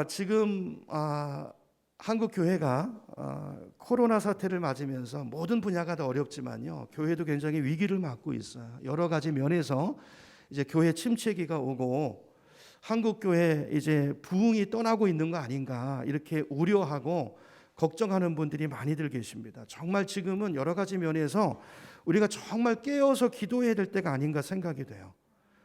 지금 한국 교회가 코로나 사태를 맞으면서 모든 분야가 다 어렵지만요, 교회도 굉장히 위기를 맞고 있어요. 여러 가지 면에서 이제 교회 침체기가 오고 한국 교회 이제 부흥이 떠나고 있는 거 아닌가 이렇게 우려하고 걱정하는 분들이 많이들 계십니다. 정말 지금은 여러 가지 면에서 우리가 정말 깨어서 기도해야 될 때가 아닌가 생각이 돼요.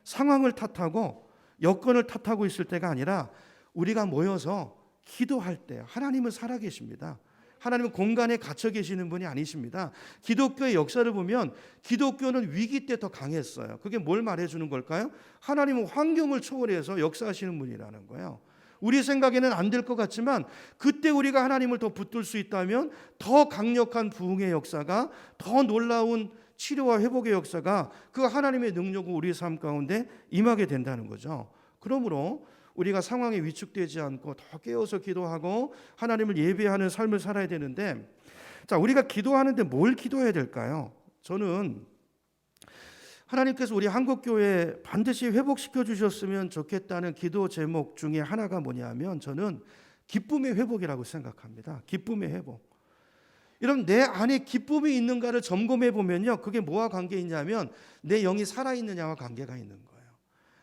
상황을 탓하고 여건을 탓하고 있을 때가 아니라 우리가 모여서 기도할 때 하나님은 살아계십니다. 하나님은 공간에 갇혀 계시는 분이 아니십니다. 기독교의 역사를 보면 기독교는 위기 때 더 강했어요. 그게 뭘 말해주는 걸까요? 하나님은 환경을 초월해서 역사하시는 분이라는 거예요. 우리 생각에는 안 될 것 같지만 그때 우리가 하나님을 더 붙들 수 있다면 더 강력한 부흥의 역사가, 더 놀라운 치료와 회복의 역사가 그 하나님의 능력으로 우리 삶 가운데 임하게 된다는 거죠. 그러므로 우리가 상황에 위축되지 않고 더 깨어서 기도하고 하나님을 예배하는 삶을 살아야 되는데, 자, 우리가 기도하는데 뭘 기도해야 될까요? 저는 하나님께서 우리 한국교회 반드시 회복시켜 주셨으면 좋겠다는 기도 제목 중에 하나가 뭐냐면, 저는 기쁨의 회복이라고 생각합니다. 기쁨의 회복. 여러분, 내 안에 기쁨이 있는가를 점검해 보면요, 그게 뭐와 관계 있냐면 내 영이 살아있느냐와 관계가 있는 거예요.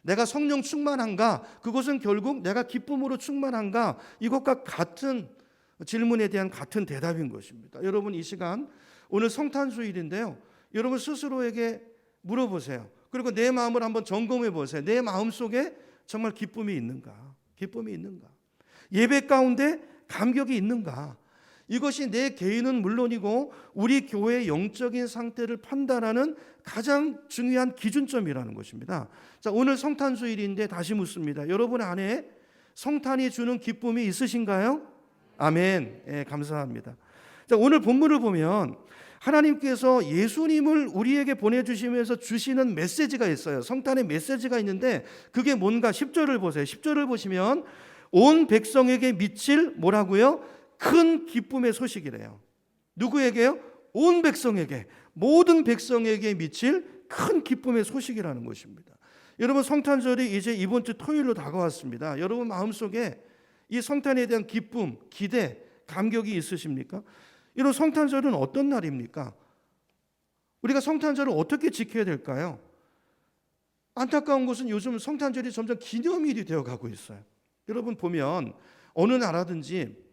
내가 성령 충만한가? 그것은 결국 내가 기쁨으로 충만한가? 이것과 같은 질문에 대한 같은 대답인 것입니다. 여러분, 이 시간 오늘 성탄주일인데요, 여러분 스스로에게 물어보세요. 그리고 내 마음을 한번 점검해 보세요. 내 마음 속에 정말 기쁨이 있는가? 기쁨이 있는가? 예배 가운데 감격이 있는가? 이것이 내 개인은 물론이고 우리 교회의 영적인 상태를 판단하는 가장 중요한 기준점이라는 것입니다. 자, 오늘 성탄주일인데 다시 묻습니다. 여러분 안에 성탄이 주는 기쁨이 있으신가요? 아멘. 예, 감사합니다. 자, 오늘 본문을 보면 하나님께서 예수님을 우리에게 보내주시면서 주시는 메시지가 있어요. 성탄의 메시지가 있는데 그게 뭔가 10절을 보세요. 10절을 보시면 온 백성에게 미칠 뭐라고요? 큰 기쁨의 소식이래요. 누구에게요? 온 백성에게, 모든 백성에게 미칠 큰 기쁨의 소식이라는 것입니다. 여러분, 성탄절이 이제 이번 주 토요일로 다가왔습니다. 여러분 마음속에 이 성탄에 대한 기쁨, 기대, 감격이 있으십니까? 이런 성탄절은 어떤 날입니까? 우리가 성탄절을 어떻게 지켜야 될까요? 안타까운 것은 요즘 성탄절이 점점 기념일이 되어가고 있어요. 여러분 보면 어느 나라든지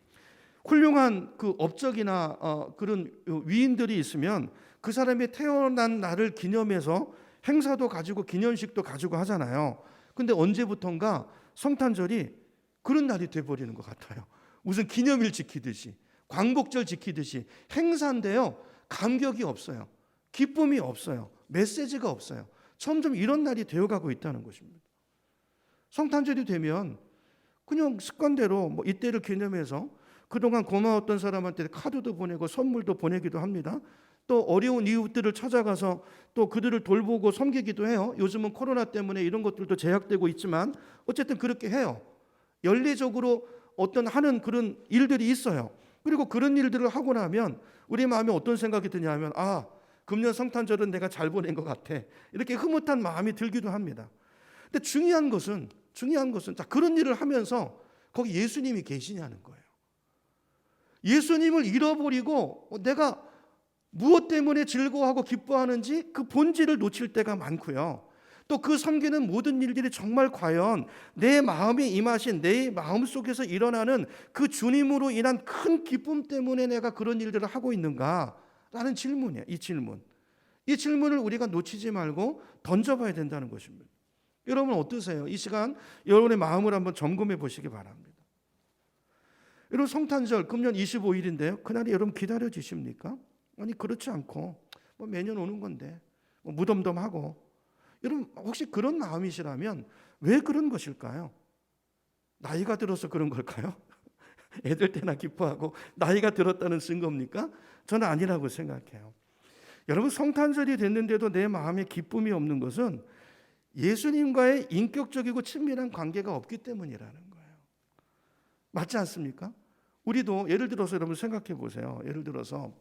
훌륭한 그 업적이나 그런 위인들이 있으면 그 사람이 태어난 날을 기념해서 행사도 가지고 기념식도 가지고 하잖아요. 근데 언제부턴가 성탄절이 그런 날이 돼버리는 것 같아요. 무슨 기념일 지키듯이, 광복절 지키듯이 행사인데요, 감격이 없어요. 기쁨이 없어요. 메시지가 없어요. 점점 이런 날이 되어가고 있다는 것입니다. 성탄절이 되면 그냥 습관대로 뭐 이때를 기념해서 그동안 고마웠던 사람한테 카드도 보내고 선물도 보내기도 합니다. 또 어려운 이웃들을 찾아가서 또 그들을 돌보고 섬기기도 해요. 요즘은 코로나 때문에 이런 것들도 제약되고 있지만 어쨌든 그렇게 해요. 연례적으로 어떤 하는 그런 일들이 있어요. 그리고 그런 일들을 하고 나면 우리 마음에 어떤 생각이 드냐면, 금년 성탄절은 내가 잘 보낸 것 같아, 이렇게 흐뭇한 마음이 들기도 합니다. 근데 중요한 것은 자, 그런 일을 하면서 거기 예수님이 계시냐는 거예요. 예수님을 잃어버리고 내가 무엇 때문에 즐거워하고 기뻐하는지 그 본질을 놓칠 때가 많고요. 또 그 섬기는 모든 일들이 정말 과연 내 마음에 임하신, 내 마음 속에서 일어나는 그 주님으로 인한 큰 기쁨 때문에 내가 그런 일들을 하고 있는가라는 질문이에요. 이 질문을 우리가 놓치지 말고 던져봐야 된다는 것입니다. 여러분 어떠세요? 이 시간 여러분의 마음을 한번 점검해 보시기 바랍니다. 여러분, 성탄절 금년 25일인데요. 그날이 여러분 기다려지십니까? 아니, 그렇지 않고 뭐 매년 오는 건데 뭐 무덤덤하고, 여러분 혹시 그런 마음이시라면 왜 그런 것일까요? 나이가 들어서 그런 걸까요? 애들 때나 기뻐하고 나이가 들었다는 증거입니까? 저는 아니라고 생각해요. 여러분, 성탄절이 됐는데도 내 마음에 기쁨이 없는 것은 예수님과의 인격적이고 친밀한 관계가 없기 때문이라는 거예요. 맞지 않습니까? 우리도 예를 들어서 여러분 생각해 보세요. 예를 들어서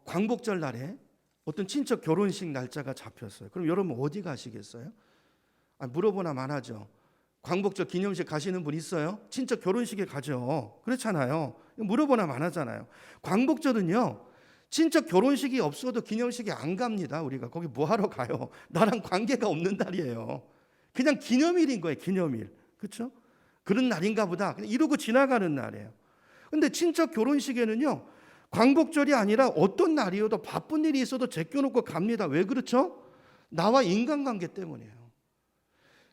광복절 날에 어떤 친척 결혼식 날짜가 잡혔어요. 그럼 여러분 어디 가시겠어요? 물어보나 마나죠. 광복절 기념식 가시는 분 있어요? 친척 결혼식에 가죠. 그렇잖아요. 물어보나 마나잖아요. 광복절은요, 친척 결혼식이 없어도 기념식에 안 갑니다. 우리가 거기 뭐 하러 가요? 나랑 관계가 없는 날이에요. 그냥 기념일인 거예요. 기념일. 그렇죠? 그런 날인가 보다. 그냥 이러고 지나가는 날이에요. 근데 친척 결혼식에는요, 광복절이 아니라 어떤 날이어도 바쁜 일이 있어도 제껴놓고 갑니다. 왜 그렇죠? 나와 인간관계 때문이에요.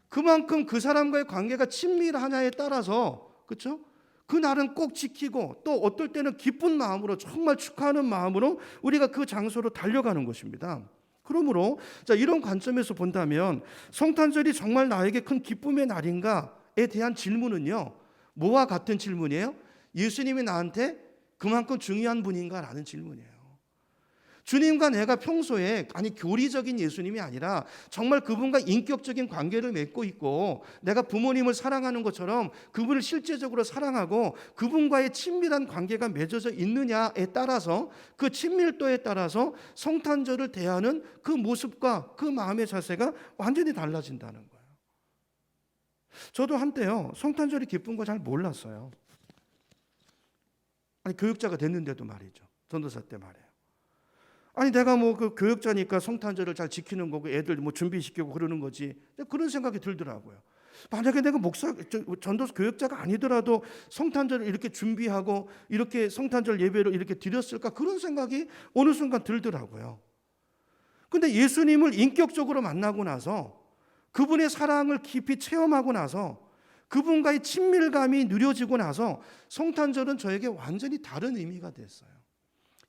그만큼 그 사람과의 관계가 친밀하냐에 따라서, 그렇죠? 그 날은 꼭 지키고 또 어떨 때는 기쁜 마음으로, 정말 축하하는 마음으로 우리가 그 장소로 달려가는 것입니다. 그러므로 자, 이런 관점에서 본다면 성탄절이 정말 나에게 큰 기쁨의 날인가에 대한 질문은요, 뭐와 같은 질문이에요? 예수님이 나한테 그만큼 중요한 분인가라는 질문이에요. 주님과 내가 평소에, 아니 교리적인 예수님이 아니라 정말 그분과 인격적인 관계를 맺고 있고, 내가 부모님을 사랑하는 것처럼 그분을 실제적으로 사랑하고 그분과의 친밀한 관계가 맺어져 있느냐에 따라서, 그 친밀도에 따라서 성탄절을 대하는 그 모습과 그 마음의 자세가 완전히 달라진다는 거예요. 저도 한때요, 성탄절이 기쁜 거 잘 몰랐어요. 아니 교육자가 됐는데도 말이죠. 전도사 때 말이에요. 아니 내가 뭐 그 교육자니까 성탄절을 잘 지키는 거고 애들 뭐 준비시키고 그러는 거지, 그런 생각이 들더라고요. 만약에 내가 전도사 교육자가 아니더라도 성탄절을 이렇게 준비하고 이렇게 성탄절 예배를 이렇게 드렸을까, 그런 생각이 어느 순간 들더라고요. 근데 예수님을 인격적으로 만나고 나서, 그분의 사랑을 깊이 체험하고 나서, 그분과의 친밀감이 누려지고 나서 성탄절은 저에게 완전히 다른 의미가 됐어요.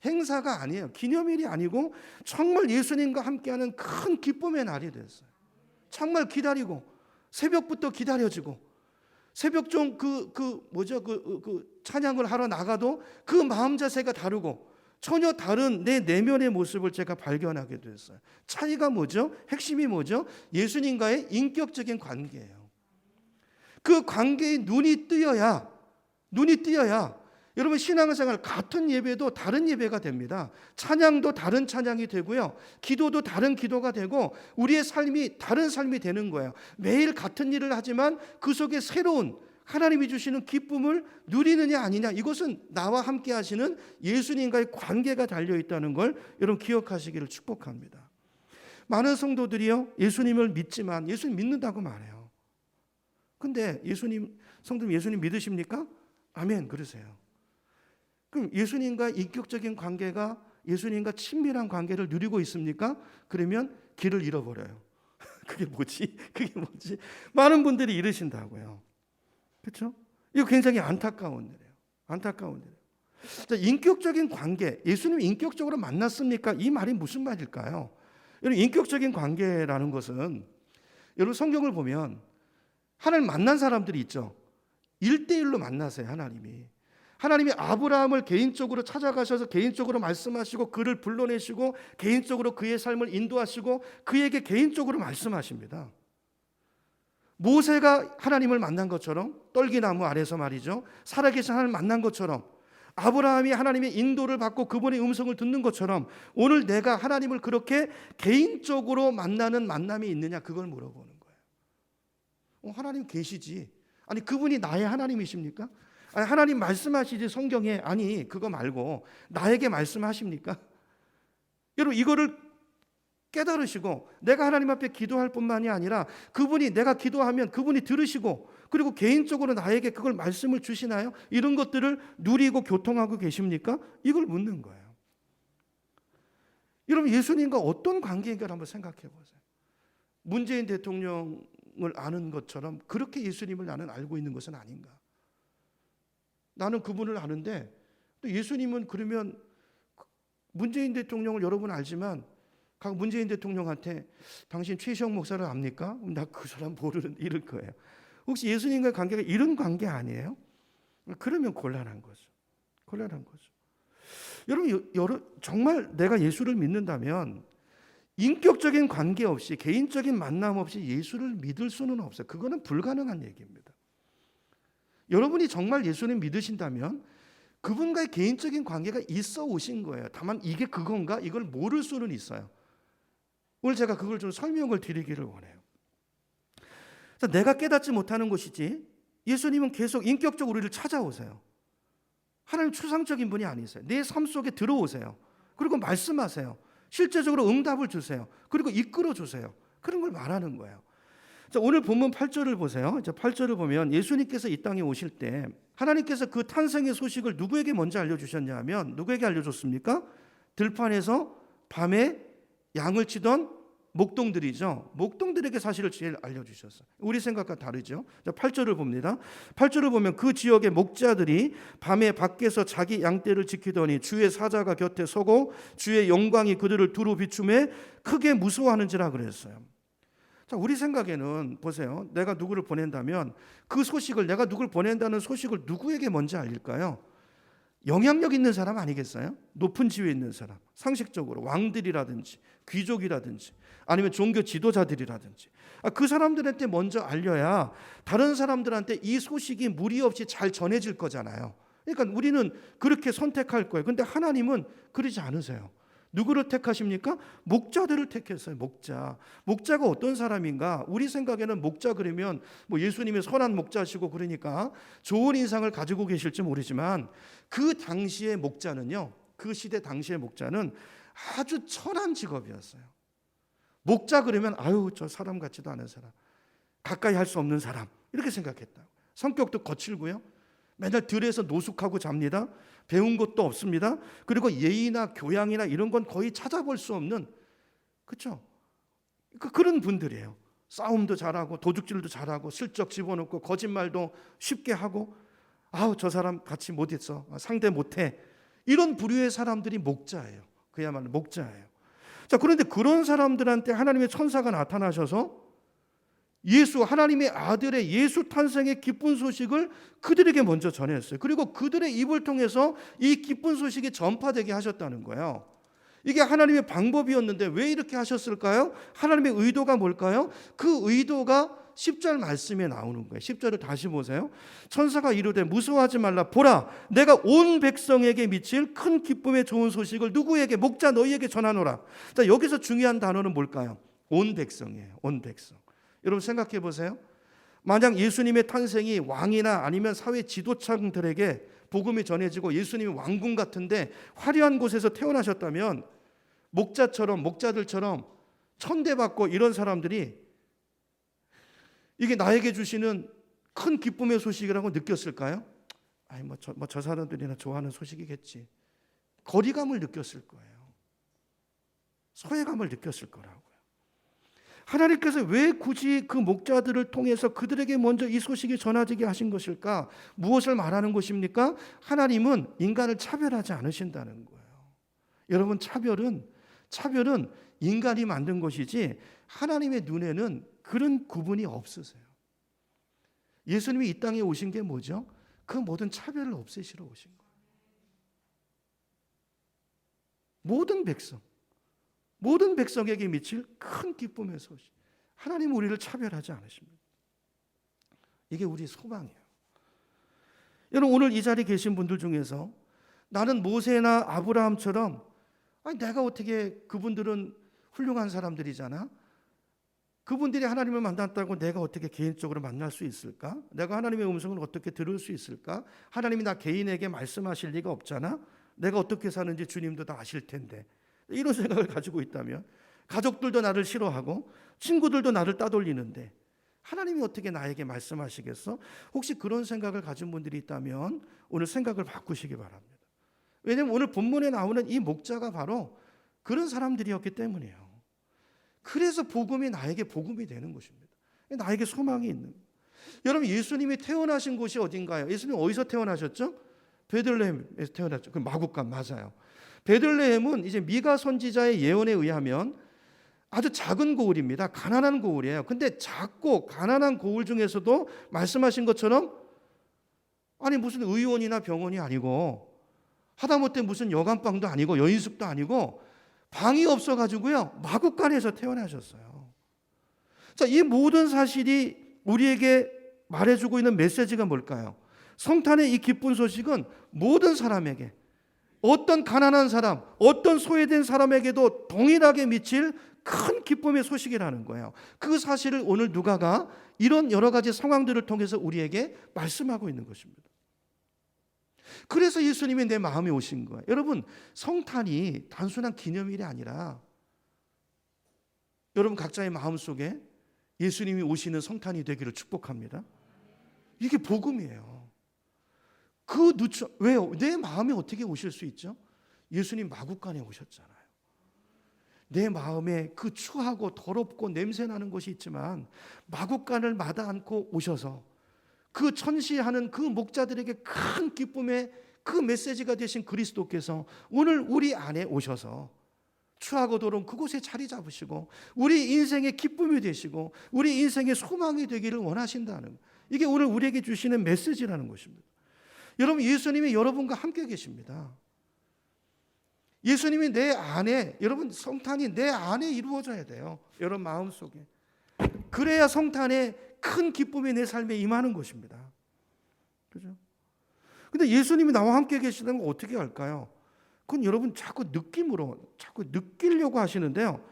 행사가 아니에요. 기념일이 아니고 정말 예수님과 함께하는 큰 기쁨의 날이 됐어요. 정말 기다리고, 새벽부터 기다려지고, 새벽종 찬양을 하러 나가도 그 마음 자세가 다르고 전혀 다른 내 내면의 모습을 제가 발견하게 됐어요. 차이가 뭐죠? 핵심이 뭐죠? 예수님과의 인격적인 관계예요. 그 관계에 눈이 뜨여야 여러분 신앙생활 같은 예배도 다른 예배가 됩니다. 찬양도 다른 찬양이 되고요, 기도도 다른 기도가 되고, 우리의 삶이 다른 삶이 되는 거예요. 매일 같은 일을 하지만 그 속에 새로운 하나님이 주시는 기쁨을 누리느냐 아니냐, 이것은 나와 함께 하시는 예수님과의 관계가 달려있다는 걸 여러분 기억하시기를 축복합니다. 많은 성도들이요, 예수님을 믿지만, 예수님 믿는다고 말해요. 근데 성도님 예수님 믿으십니까? 아멘 그러세요. 그럼 예수님과 인격적인 관계가, 예수님과 친밀한 관계를 누리고 있습니까? 그러면 길을 잃어버려요. 그게 뭐지? 많은 분들이 이러신다고요. 그렇죠? 이거 굉장히 안타까운 일이에요. 자, 인격적인 관계, 예수님 인격적으로 만났습니까? 이 말이 무슨 말일까요? 여러분, 인격적인 관계라는 것은, 여러분 성경을 보면 하나님 만난 사람들이 있죠. 1대1로 만나세요. 하나님이 아브라함을 개인적으로 찾아가셔서 개인적으로 말씀하시고 그를 불러내시고 개인적으로 그의 삶을 인도하시고 그에게 개인적으로 말씀하십니다. 모세가 하나님을 만난 것처럼, 떨기나무 아래서 말이죠, 살아계신 하나님을 만난 것처럼, 아브라함이 하나님의 인도를 받고 그분의 음성을 듣는 것처럼, 오늘 내가 하나님을 그렇게 개인적으로 만나는 만남이 있느냐, 그걸 물어보는 거예요. 하나님 계시지. 아니 그분이 나의 하나님이십니까? 아니, 하나님 말씀하시지 성경에. 아니 그거 말고 나에게 말씀하십니까? 여러분 이거를 깨달으시고, 내가 하나님 앞에 기도할 뿐만이 아니라 그분이, 내가 기도하면 그분이 들으시고, 그리고 개인적으로 나에게 그걸 말씀을 주시나요? 이런 것들을 누리고 교통하고 계십니까? 이걸 묻는 거예요. 여러분 예수님과 어떤 관계인가를 한번 생각해 보세요. 문재인 대통령을 아는 것처럼 그렇게 예수님을 나는 알고 있는 것은 아닌가? 나는 그분을 아는데, 또 예수님은 그러면 문재인 대통령을 여러분 알지만 각 문재인 대통령한테 당신 최시영 목사를 압니까? 나 그 사람 모르는, 이럴 거예요. 혹시 예수님과의 관계가 이런 관계 아니에요? 그러면 곤란한 거죠. 여러분 정말 내가 예수를 믿는다면 인격적인 관계 없이, 개인적인 만남 없이 예수를 믿을 수는 없어요. 그거는 불가능한 얘기입니다. 여러분이 정말 예수님 믿으신다면 그분과의 개인적인 관계가 있어 오신 거예요. 다만 이게 그건가? 이걸 모를 수는 있어요. 오늘 제가 그걸 좀 설명을 드리기를 원해요. 내가 깨닫지 못하는 것이지 예수님은 계속 인격적으로 우리를 찾아오세요. 하나님 추상적인 분이 아니세요. 내 삶 속에 들어오세요. 그리고 말씀하세요. 실제적으로 응답을 주세요. 그리고 이끌어 주세요. 그런 걸 말하는 거예요. 자, 오늘 본문 8절을 보세요. 이제 8절을 보면 예수님께서 이 땅에 오실 때 하나님께서 그 탄생의 소식을 누구에게 먼저 알려주셨냐 하면 누구에게 알려줬습니까? 들판에서 밤에 양을 치던 목동들이죠. 목동들에게 사실을 제일 알려주셨어요. 우리 생각과 다르죠. 8절을 봅니다. 8절을 보면 그 지역의 목자들이 밤에 밖에서 자기 양떼를 지키더니 주의 사자가 곁에 서고 주의 영광이 그들을 두루 비춤에 크게 무서워하는지라 그랬어요. 자, 우리 생각에는 보세요. 내가 누구를 보낸다면 그 소식을, 내가 누구를 보낸다는 소식을 누구에게 먼저 알릴까요? 영향력 있는 사람 아니겠어요? 높은 지위에 있는 사람, 상식적으로 왕들이라든지 귀족이라든지 아니면 종교 지도자들이라든지 그 사람들한테 먼저 알려야 다른 사람들한테 이 소식이 무리 없이 잘 전해질 거잖아요. 그러니까 우리는 그렇게 선택할 거예요. 그런데 하나님은 그러지 않으세요. 누구를 택하십니까? 목자들을 택했어요. 목자가 어떤 사람인가? 우리 생각에는 목자 그러면 뭐 예수님이 선한 목자시고 그러니까 좋은 인상을 가지고 계실지 모르지만 그 당시의 목자는요, 그 시대 당시의 목자는 아주 천한 직업이었어요. 목자 그러면 아유 저 사람 같지도 않은 사람, 가까이 할 수 없는 사람 이렇게 생각했다. 성격도 거칠고요. 맨날 들에서 노숙하고 잡니다. 배운 것도 없습니다. 그리고 예의나 교양이나 이런 건 거의 찾아볼 수 없는, 그렇죠? 그런 분들이에요. 싸움도 잘하고 도둑질도 잘하고 슬쩍 집어넣고 거짓말도 쉽게 하고 아우 저 사람 같이 못했어, 상대 못해, 이런 부류의 사람들이 목자예요. 그야말로 목자예요. 자, 그런데 그런 사람들한테 하나님의 천사가 나타나셔서 예수, 하나님의 아들의 예수 탄생의 기쁜 소식을 그들에게 먼저 전했어요. 그리고 그들의 입을 통해서 이 기쁜 소식이 전파되게 하셨다는 거예요. 이게 하나님의 방법이었는데 왜 이렇게 하셨을까요? 하나님의 의도가 뭘까요? 그 의도가 10절 말씀에 나오는 거예요. 10절을 다시 보세요. 천사가 이르되 무서워하지 말라. 보라, 내가 온 백성에게 미칠 큰 기쁨의 좋은 소식을 누구에게? 목자 너희에게 전하노라. 자, 여기서 중요한 단어는 뭘까요? 온 백성이에요. 온 백성. 여러분 생각해 보세요. 만약 예수님의 탄생이 왕이나 아니면 사회 지도층들에게 복음이 전해지고 예수님이 왕궁 같은데 화려한 곳에서 태어나셨다면 목자들처럼 천대받고 이런 사람들이 이게 나에게 주시는 큰 기쁨의 소식이라고 느꼈을까요? 아니 저 사람들이나 좋아하는 소식이겠지. 거리감을 느꼈을 거예요. 소외감을 느꼈을 거라고요. 하나님께서 왜 굳이 그 목자들을 통해서 그들에게 먼저 이 소식이 전해지게 하신 것일까? 무엇을 말하는 것입니까? 하나님은 인간을 차별하지 않으신다는 거예요. 여러분, 차별은 인간이 만든 것이지 하나님의 눈에는 그런 구분이 없으세요. 예수님이 이 땅에 오신 게 뭐죠? 그 모든 차별을 없애시러 오신 거예요. 모든 백성에게 미칠 큰 기쁨의 소식. 하나님은 우리를 차별하지 않으십니다. 이게 우리의 소망이에요. 여러분, 오늘 이 자리에 계신 분들 중에서 나는 모세나 아브라함처럼 내가 어떻게, 그분들은 훌륭한 사람들이잖아. 그분들이 하나님을 만났다고 내가 어떻게 개인적으로 만날 수 있을까? 내가 하나님의 음성을 어떻게 들을 수 있을까? 하나님이 나 개인에게 말씀하실 리가 없잖아. 내가 어떻게 사는지 주님도 다 아실 텐데. 이런 생각을 가지고 있다면, 가족들도 나를 싫어하고 친구들도 나를 따돌리는데 하나님이 어떻게 나에게 말씀하시겠어? 혹시 그런 생각을 가진 분들이 있다면 오늘 생각을 바꾸시기 바랍니다. 왜냐하면 오늘 본문에 나오는 이 목자가 바로 그런 사람들이었기 때문이에요. 그래서 복음이 나에게 복음이 되는 것입니다. 나에게 소망이 있는 거예요. 여러분, 예수님이 태어나신 곳이 어딘가요? 예수님 어디서 태어나셨죠? 베들레헴에서 태어났죠. 그 마국간 맞아요. 베들레헴은 이제 미가 선지자의 예언에 의하면 아주 작은 고을입니다. 가난한 고을이에요. 근데 작고 가난한 고을 중에서도 말씀하신 것처럼 무슨 의원이나 병원이 아니고 하다못해 무슨 여관방도 아니고 여인숙도 아니고 방이 없어가지고요 마국간에서 태어나셨어요. 자, 이 모든 사실이 우리에게 말해주고 있는 메시지가 뭘까요? 성탄의 이 기쁜 소식은 모든 사람에게, 어떤 가난한 사람, 어떤 소외된 사람에게도 동일하게 미칠 큰 기쁨의 소식이라는 거예요. 그 사실을 오늘 누가가 이런 여러 가지 상황들을 통해서 우리에게 말씀하고 있는 것입니다. 그래서 예수님이 내 마음에 오신 거예요. 여러분, 성탄이 단순한 기념일이 아니라 여러분 각자의 마음속에 예수님이 오시는 성탄이 되기를 축복합니다. 이게 복음이에요. 왜요? 내 마음에 어떻게 오실 수 있죠? 예수님 마구간에 오셨잖아요. 내 마음에 그 추하고 더럽고 냄새나는 것이 있지만 마구간을 마다 않고 오셔서 그 천시하는 그 목자들에게 큰 기쁨의 그 메시지가 되신 그리스도께서 오늘 우리 안에 오셔서 추하고 더러운 그곳에 자리 잡으시고 우리 인생의 기쁨이 되시고 우리 인생의 소망이 되기를 원하신다는, 이게 오늘 우리에게 주시는 메시지라는 것입니다. 여러분, 예수님이 여러분과 함께 계십니다. 예수님이 내 안에, 여러분 성탄이 내 안에 이루어져야 돼요. 여러분 마음속에. 그래야 성탄에 큰 기쁨이 내 삶에 임하는 것입니다. 그죠? 근데 예수님이 나와 함께 계시다는 건 어떻게 할까요? 그건 여러분 자꾸 느낌으로 자꾸 느끼려고 하시는데요.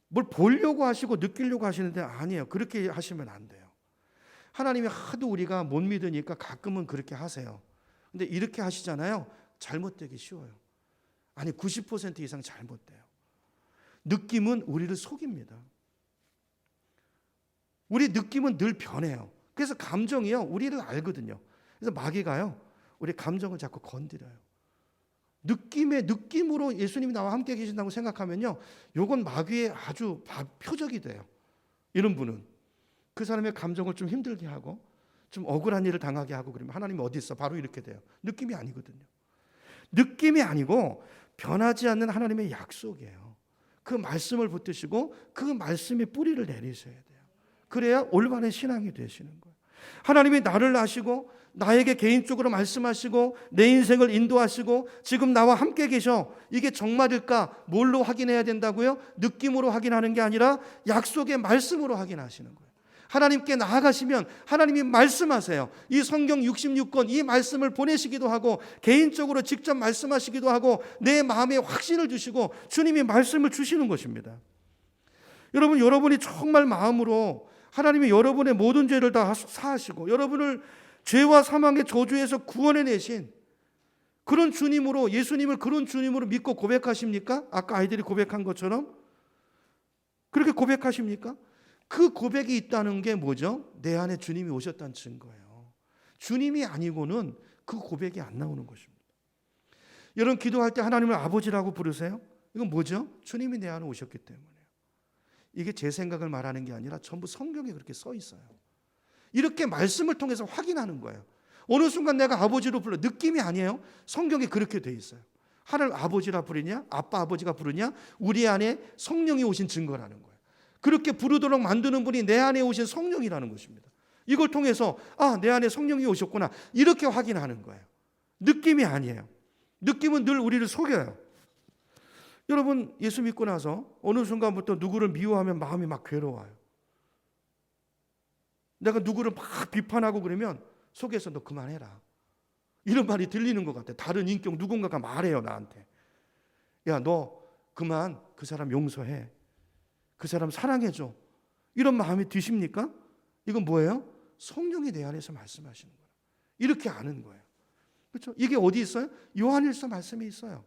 뭘 보려고 하시고 느끼려고 하시는데 아니에요. 그렇게 하시면 안 돼요. 하나님이 하도 우리가 못 믿으니까 가끔은 그렇게 하세요. 근데 이렇게 하시잖아요. 잘못되기 쉬워요. 아니 90% 이상 잘못돼요. 느낌은 우리를 속입니다. 우리 느낌은 늘 변해요. 그래서 감정이요, 우리를 알거든요. 그래서 마귀가요, 우리 감정을 자꾸 건드려요. 느낌으로 예수님이 나와 함께 계신다고 생각하면요, 요건 마귀의 아주 표적이 돼요. 이런 분은 그 사람의 감정을 좀 힘들게 하고 좀 억울한 일을 당하게 하고 그러면 하나님이 어디 있어? 바로 이렇게 돼요. 느낌이 아니거든요. 느낌이 아니고 변하지 않는 하나님의 약속이에요. 그 말씀을 붙드시고 그 말씀의 뿌리를 내리셔야 돼요. 그래야 올바른 신앙이 되시는 거예요. 하나님이 나를 아시고 나에게 개인적으로 말씀하시고 내 인생을 인도하시고 지금 나와 함께 계셔. 이게 정말일까? 뭘로 확인해야 된다고요? 느낌으로 확인하는 게 아니라 약속의 말씀으로 확인하시는 거예요. 하나님께 나아가시면 하나님이 말씀하세요. 이 성경 66권 이 말씀을 보내시기도 하고 개인적으로 직접 말씀하시기도 하고 내 마음에 확신을 주시고 주님이 말씀을 주시는 것입니다. 여러분, 여러분이 정말 마음으로 하나님이 여러분의 모든 죄를 다 사하시고 여러분을 죄와 사망의 저주에서 구원해내신 그런 주님으로, 예수님을 그런 주님으로 믿고 고백하십니까? 아까 아이들이 고백한 것처럼 그렇게 고백하십니까? 그 고백이 있다는 게 뭐죠? 내 안에 주님이 오셨다는 증거예요. 주님이 아니고는 그 고백이 안 나오는 것입니다. 여러분 기도할 때 하나님을 아버지라고 부르세요? 이건 뭐죠? 주님이 내 안에 오셨기 때문에요. 이게 제 생각을 말하는 게 아니라 전부 성경에 그렇게 써 있어요. 이렇게 말씀을 통해서 확인하는 거예요. 어느 순간 내가 아버지로 불러, 느낌이 아니에요. 성경에 그렇게 돼 있어요. 하나님 아버지라 부르냐? 아빠 아버지가 부르냐? 우리 안에 성령이 오신 증거라는 거예요. 그렇게 부르도록 만드는 분이 내 안에 오신 성령이라는 것입니다. 이걸 통해서 내 안에 성령이 오셨구나 이렇게 확인하는 거예요. 느낌이 아니에요. 느낌은 늘 우리를 속여요. 여러분 예수 믿고 나서 어느 순간부터 누구를 미워하면 마음이 막 괴로워요. 내가 누구를 막 비판하고 그러면 속에서 너 그만해라 이런 말이 들리는 것 같아요. 다른 인격 누군가가 말해요 나한테. 야 너 그만 그 사람 용서해. 그 사람 사랑해줘. 이런 마음이 드십니까? 이건 뭐예요? 성령이 내 안에서 말씀하시는 거예요. 이렇게 아는 거예요. 그렇죠? 이게 어디 있어요? 요한일서 말씀에 있어요.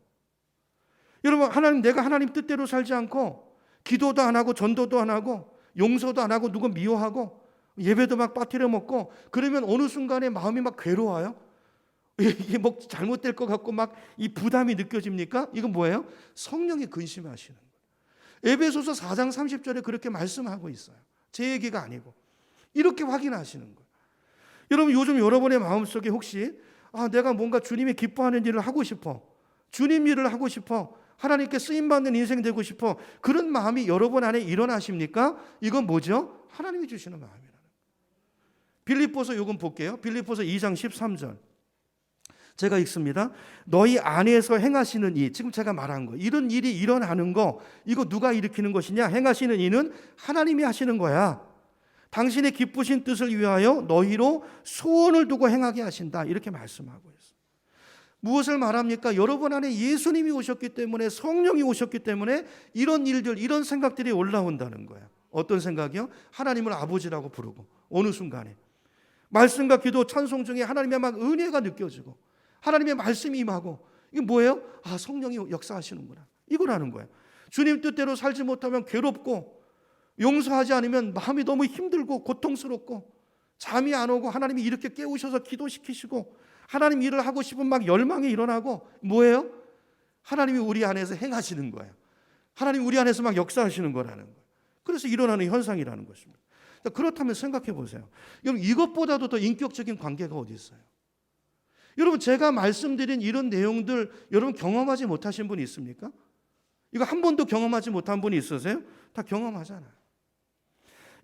여러분 내가 하나님 뜻대로 살지 않고 기도도 안 하고 전도도 안 하고 용서도 안 하고 누구 미워하고 예배도 막 빠뜨려 먹고 그러면 어느 순간에 마음이 막 괴로워요. 이게 뭐 잘못될 것 같고 막 이 부담이 느껴집니까? 이건 뭐예요? 성령이 근심하시는 거예요. 에베소서 4장 30절에 그렇게 말씀하고 있어요. 제 얘기가 아니고 이렇게 확인하시는 거예요. 여러분 요즘 여러분의 마음속에 혹시 내가 뭔가 주님이 기뻐하는 일을 하고 싶어, 주님 일을 하고 싶어, 하나님께 쓰임받는 인생 되고 싶어, 그런 마음이 여러분 안에 일어나십니까? 이건 뭐죠? 하나님이 주시는 마음이라는 거예요. 빌립보서 요건 볼게요. 빌립보서 2장 13절 제가 읽습니다. 너희 안에서 행하시는 이, 지금 제가 말한 거, 이런 일이 일어나는 거, 이거 누가 일으키는 것이냐? 행하시는 이는 하나님이 하시는 거야. 당신의 기쁘신 뜻을 위하여 너희로 소원을 두고 행하게 하신다. 이렇게 말씀하고 있어요. 무엇을 말합니까? 여러분 안에 예수님이 오셨기 때문에, 성령이 오셨기 때문에 이런 일들, 이런 생각들이 올라온다는 거예요. 어떤 생각이요? 하나님을 아버지라고 부르고, 어느 순간에 말씀과 기도, 찬송 중에 하나님의 막 은혜가 느껴지고 하나님의 말씀이 임하고, 이게 뭐예요? 아, 성령이 역사하시는구나, 이거라는 거예요. 주님 뜻대로 살지 못하면 괴롭고, 용서하지 않으면 마음이 너무 힘들고 고통스럽고, 잠이 안 오고, 하나님이 이렇게 깨우셔서 기도시키시고 하나님 일을 하고 싶은 막 열망이 일어나고, 뭐예요? 하나님이 우리 안에서 행하시는 거예요. 하나님이 우리 안에서 막 역사하시는 거라는 거예요. 그래서 일어나는 현상이라는 것입니다. 그렇다면 생각해 보세요. 여러분, 이것보다도 더 인격적인 관계가 어디 있어요? 여러분, 제가 말씀드린 이런 내용들 여러분 경험하지 못하신 분이 있습니까? 이거 한 번도 경험하지 못한 분이 있으세요? 다 경험하잖아요.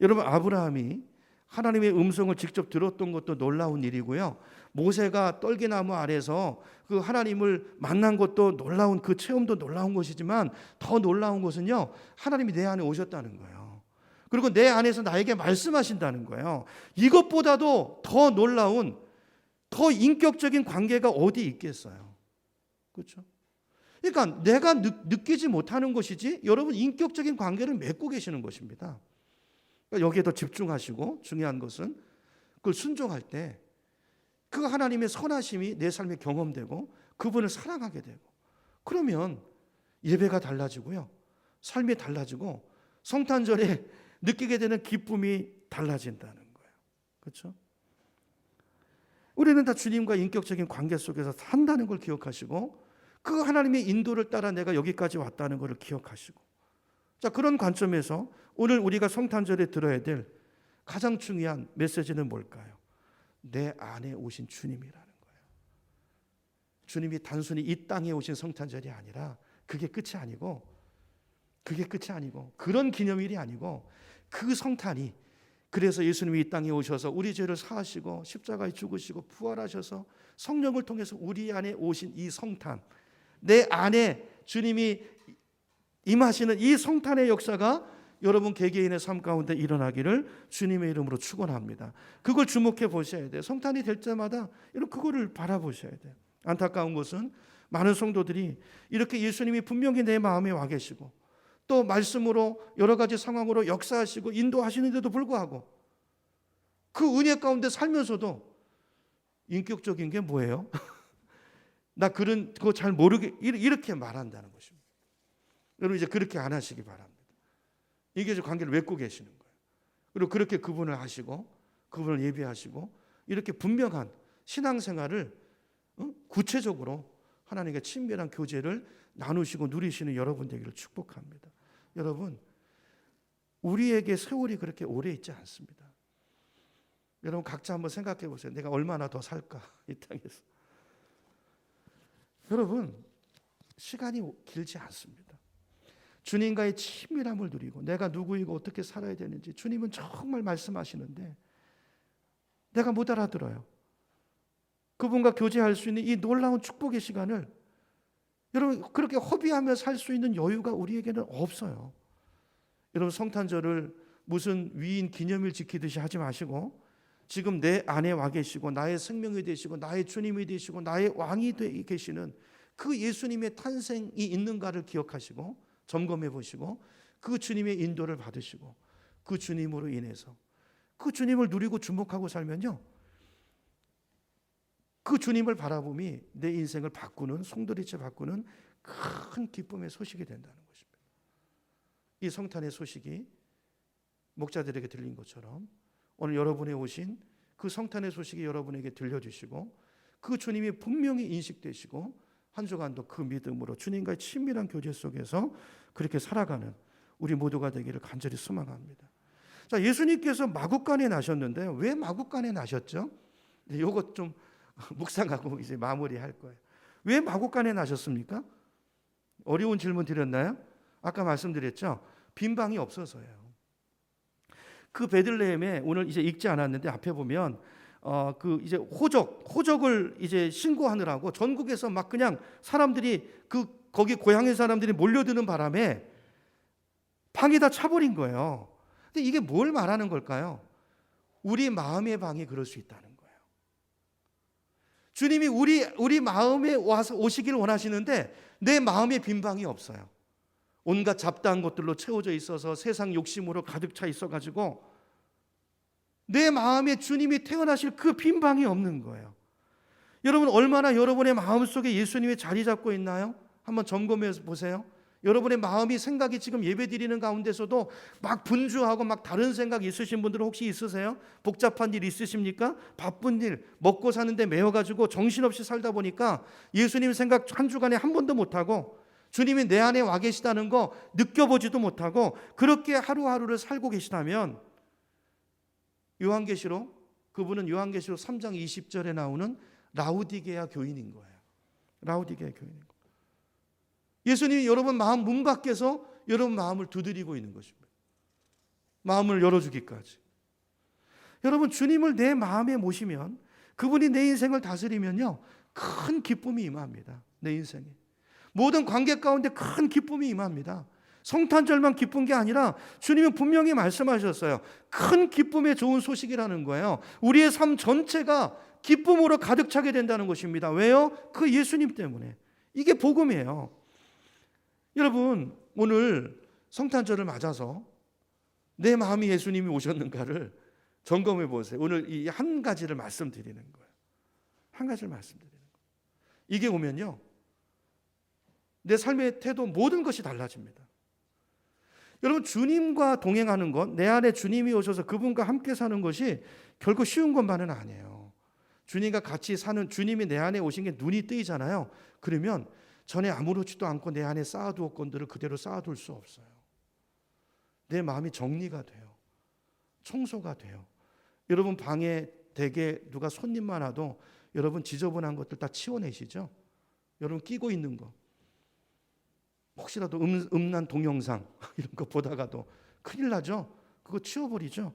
여러분, 아브라함이 하나님의 음성을 직접 들었던 것도 놀라운 일이고요. 모세가 떨기나무 아래서 그 하나님을 만난 것도 놀라운, 그 체험도 놀라운 것이지만, 더 놀라운 것은요, 하나님이 내 안에 오셨다는 거예요. 그리고 내 안에서 나에게 말씀하신다는 거예요. 이것보다도 더 놀라운, 더 인격적인 관계가 어디 있겠어요? 그렇죠? 그러니까 내가 느끼지 못하는 것이지, 여러분 인격적인 관계를 맺고 계시는 것입니다. 그러니까 여기에 더 집중하시고, 중요한 것은 그걸 순종할 때 그 하나님의 선하심이 내 삶에 경험되고 그분을 사랑하게 되고, 그러면 예배가 달라지고요, 삶이 달라지고, 성탄절에 느끼게 되는 기쁨이 달라진다는 거예요. 그렇죠? 우리는 다 주님과 인격적인 관계 속에서 산다는 걸 기억하시고, 그 하나님의 인도를 따라 내가 여기까지 왔다는 것을 기억하시고, 자, 그런 관점에서 오늘 우리가 성탄절에 들어야 될 가장 중요한 메시지는 뭘까요? 내 안에 오신 주님이라는 거예요. 주님이 단순히 이 땅에 오신 성탄절이 아니라, 그게 끝이 아니고 그런 기념일이 아니고, 그 성탄이, 그래서 예수님이 이 땅에 오셔서 우리 죄를 사하시고 십자가에 죽으시고 부활하셔서 성령을 통해서 우리 안에 오신 이 성탄, 내 안에 주님이 임하시는 이 성탄의 역사가 여러분 개개인의 삶 가운데 일어나기를 주님의 이름으로 축원합니다. 그걸 주목해 보셔야 돼요. 성탄이 될 때마다 여러분 그거를 바라보셔야 돼요. 안타까운 것은 많은 성도들이 이렇게 예수님이 분명히 내 마음에 와 계시고, 또 말씀으로 여러 가지 상황으로 역사하시고 인도하시는데도 불구하고 그 은혜 가운데 살면서도 인격적인 게 뭐예요? 나 그거 잘 모르게, 이렇게 말한다는 것입니다. 여러분, 이제 그렇게 안 하시기 바랍니다. 이게 관계를 맺고 계시는 거예요. 그리고 그렇게 그분을 하시고 그분을 예배하시고, 이렇게 분명한 신앙생활을 구체적으로 하나님과 친밀한 교제를 나누시고 누리시는 여러분 되기를 축복합니다. 여러분, 우리에게 세월이 그렇게 오래 있지 않습니다. 여러분 각자 한번 생각해 보세요. 내가 얼마나 더 살까, 이 땅에서. 여러분, 시간이 길지 않습니다. 주님과의 친밀함을 누리고 내가 누구이고 어떻게 살아야 되는지 주님은 정말 말씀하시는데 내가 못 알아들어요. 그분과 교제할 수 있는 이 놀라운 축복의 시간을 여러분 그렇게 허비하며 살 수 있는 여유가 우리에게는 없어요. 여러분, 성탄절을 무슨 위인 기념일 지키듯이 하지 마시고, 지금 내 안에 와 계시고 나의 생명이 되시고 나의 주님이 되시고 나의 왕이 계시는 그 예수님의 탄생이 있는가를 기억하시고 점검해 보시고, 그 주님의 인도를 받으시고 그 주님으로 인해서 그 주님을 누리고 주목하고 살면요, 그 주님을 바라봄이 내 인생을 바꾸는, 송두리째 바꾸는 큰 기쁨의 소식이 된다는 것입니다. 이 성탄의 소식이 목자들에게 들린 것처럼 오늘 여러분이 오신 그 성탄의 소식이 여러분에게 들려주시고, 그 주님이 분명히 인식되시고 한 주간도 그 믿음으로 주님과의 친밀한 교제 속에서 그렇게 살아가는 우리 모두가 되기를 간절히 소망합니다. 자, 예수님께서 마구간에 나셨는데 왜 마구간에 나셨죠? 이것 좀 묵상하고 이제 마무리할 거예요. 왜 마구간에 나셨습니까? 어려운 질문 드렸나요? 아까 말씀드렸죠. 빈 방이 없어서예요. 그 베들레헴에 오늘 이제 읽지 않았는데 앞에 보면 그 이제 호적을 이제 신고하느라고 전국에서 막 그냥 사람들이 거기 고향의 사람들이 몰려드는 바람에 방이 다 차버린 거예요. 근데 이게 뭘 말하는 걸까요? 우리 마음의 방이 그럴 수 있다는 거예요. 주님이 우리 마음에 와서 오시길 원하시는데 내 마음에 빈 방이 없어요. 온갖 잡다한 것들로 채워져 있어서 세상 욕심으로 가득 차 있어가지고 내 마음에 주님이 태어나실 그 빈 방이 없는 거예요. 여러분, 얼마나 여러분의 마음속에 예수님이 자리 잡고 있나요? 한번 점검해 보세요. 여러분의 마음이, 생각이 지금 예배 드리는 가운데서도 막 분주하고 막 다른 생각 있으신 분들은 혹시 있으세요? 복잡한 일 있으십니까? 바쁜 일, 먹고 사는데 매여가지고 정신없이 살다 보니까 예수님 생각 한 주간에 한 번도 못하고 주님이 내 안에 와 계시다는 거 느껴보지도 못하고 그렇게 하루하루를 살고 계시다면 그분은 요한계시록 3장 20절에 나오는 라우디게아 교인인 거예요. 라우디게아 교인인 거예요. 예수님이 여러분 마음 문 밖에서 여러분 마음을 두드리고 있는 것입니다. 마음을 열어주기까지. 여러분, 주님을 내 마음에 모시면, 그분이 내 인생을 다스리면요, 큰 기쁨이 임합니다. 내 인생에 모든 관계 가운데 큰 기쁨이 임합니다. 성탄절만 기쁜 게 아니라 주님은 분명히 말씀하셨어요. 큰 기쁨의 좋은 소식이라는 거예요. 우리의 삶 전체가 기쁨으로 가득 차게 된다는 것입니다. 왜요? 그 예수님 때문에. 이게 복음이에요. 여러분, 오늘 성탄절을 맞아서 내 마음이 예수님이 오셨는가를 점검해 보세요. 오늘 이 한 가지를 말씀드리는 거예요. 한 가지를 말씀드리는 거예요. 이게 오면요, 내 삶의 태도, 모든 것이 달라집니다. 여러분, 주님과 동행하는 것, 내 안에 주님이 오셔서 그분과 함께 사는 것이 결코 쉬운 것만은 아니에요. 주님과 같이 사는, 주님이 내 안에 오신 게 눈이 뜨이잖아요. 그러면 전에 아무렇지도 않고 내 안에 쌓아두었건들을 그대로 쌓아둘 수 없어요. 내 마음이 정리가 돼요. 청소가 돼요. 여러분 방에 대개 누가 손님만 와도 여러분 지저분한 것들 다 치워내시죠? 여러분 끼고 있는 거, 혹시라도 음란 동영상 이런 거 보다가도 큰일 나죠? 그거 치워버리죠?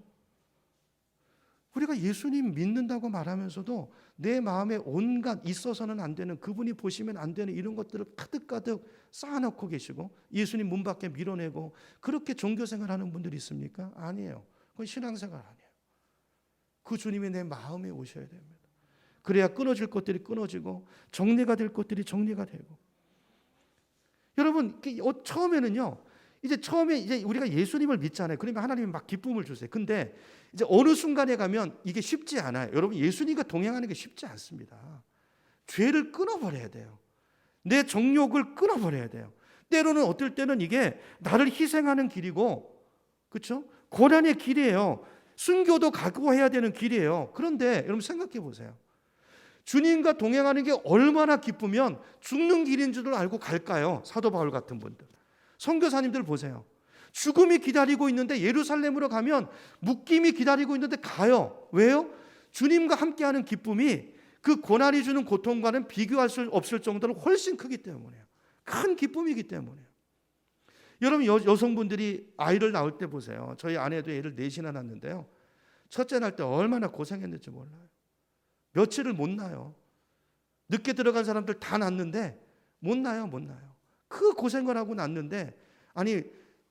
우리가 예수님 믿는다고 말하면서도 내 마음에 온갖 있어서는 안 되는, 그분이 보시면 안 되는 이런 것들을 가득가득 쌓아놓고 계시고 예수님 문 밖에 밀어내고 그렇게 종교생활하는 분들이 있습니까? 아니에요. 그건 신앙생활 아니에요. 그 주님이 내 마음에 오셔야 됩니다. 그래야 끊어질 것들이 끊어지고 정리가 될 것들이 정리가 되고. 여러분, 처음에는요, 이제 우리가 예수님을 믿잖아요. 그러니까 하나님이 막 기쁨을 주세요. 근데 이제 어느 순간에 가면 이게 쉽지 않아요. 여러분, 예수님과 동행하는 게 쉽지 않습니다. 죄를 끊어버려야 돼요. 내 정욕을 끊어버려야 돼요. 때로는, 어떨 때는 이게 나를 희생하는 길이고, 그렇죠? 고난의 길이에요. 순교도 각오해야 되는 길이에요. 그런데 여러분 생각해 보세요. 주님과 동행하는 게 얼마나 기쁘면 죽는 길인 줄 알고 갈까요? 사도 바울 같은 분들, 선교사님들 보세요. 죽음이 기다리고 있는데, 예루살렘으로 가면 묶임이 기다리고 있는데 가요. 왜요? 주님과 함께하는 기쁨이 그 고난이 주는 고통과는 비교할 수 없을 정도로 훨씬 크기 때문에요. 큰 기쁨이기 때문에요. 여러분, 여성분들이 아이를 낳을 때 보세요. 저희 아내도 애를 넷이나 낳는데요, 첫째 낳을 때 얼마나 고생했는지 몰라요. 며칠을 못 나요. 늦게 들어간 사람들 다 낳는데 못 나요. 그 고생을 하고 낳는데, 아니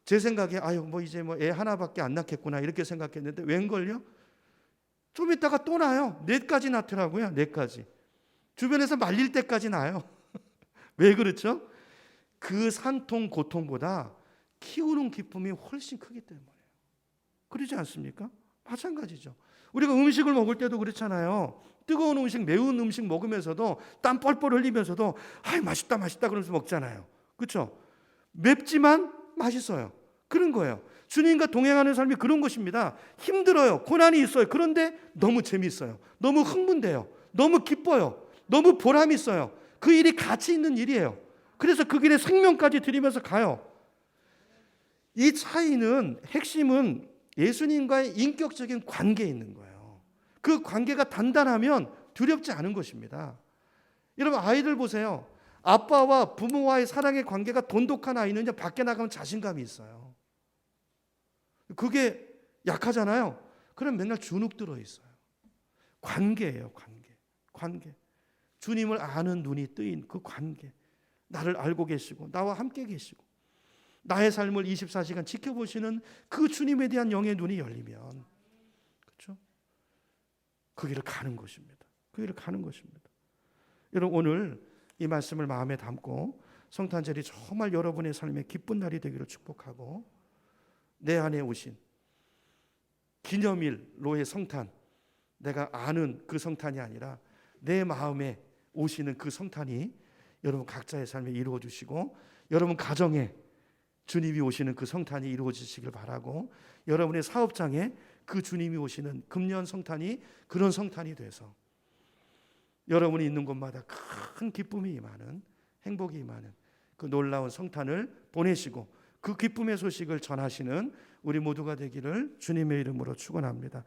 제 생각에 이제 애 하나밖에 안 낳겠구나 이렇게 생각했는데 웬걸요? 좀 있다가 또 나요. 4가지 낳더라고요. 4가지. 주변에서 말릴 때까지 나요. 왜 그렇죠? 그 산통 고통보다 키우는 기쁨이 훨씬 크기 때문에요. 그러지 않습니까? 마찬가지죠. 우리가 음식을 먹을 때도 그렇잖아요. 뜨거운 음식, 매운 음식 먹으면서도 땀 뻘뻘 흘리면서도 맛있다 그러면서 먹잖아요. 그렇죠? 맵지만 맛있어요. 그런 거예요. 주님과 동행하는 삶이 그런 것입니다. 힘들어요. 고난이 있어요. 그런데 너무 재미있어요. 너무 흥분돼요. 너무 기뻐요. 너무 보람 있어요. 그 일이 가치 있는 일이에요. 그래서 그 길에 생명까지 드리면서 가요. 이 차이는, 핵심은 예수님과의 인격적인 관계에 있는 거예요. 그 관계가 단단하면 두렵지 않은 것입니다. 여러분, 아이들 보세요. 아빠와 부모와의 사랑의 관계가 돈독한 아이는 밖에 나가면 자신감이 있어요. 그게 약하잖아요. 그럼 맨날 주눅 들어 있어요. 관계예요, 관계. 주님을 아는 눈이 뜨인 그 관계. 나를 알고 계시고 나와 함께 계시고 나의 삶을 24시간 지켜보시는 그 주님에 대한 영의 눈이 열리면, 그렇죠? 그 길을 가는 것입니다. 그 길을 가는 것입니다. 여러분 오늘 이 말씀을 마음에 담고 성탄절이 정말 여러분의 삶에 기쁜 날이 되기를 축복하고, 내 안에 오신 기념일로의 성탄, 내가 아는 그 성탄이 아니라 내 마음에 오시는 그 성탄이 여러분 각자의 삶에 이루어 주시고, 여러분 가정에 주님이 오시는 그 성탄이 이루어지시길 바라고, 여러분의 사업장에 그 주님이 오시는 금년 성탄이 그런 성탄이 돼서 여러분이 있는 곳마다 큰 기쁨이 임하는, 행복이 임하는 그 놀라운 성탄을 보내시고 그 기쁨의 소식을 전하시는 우리 모두가 되기를 주님의 이름으로 축원합니다.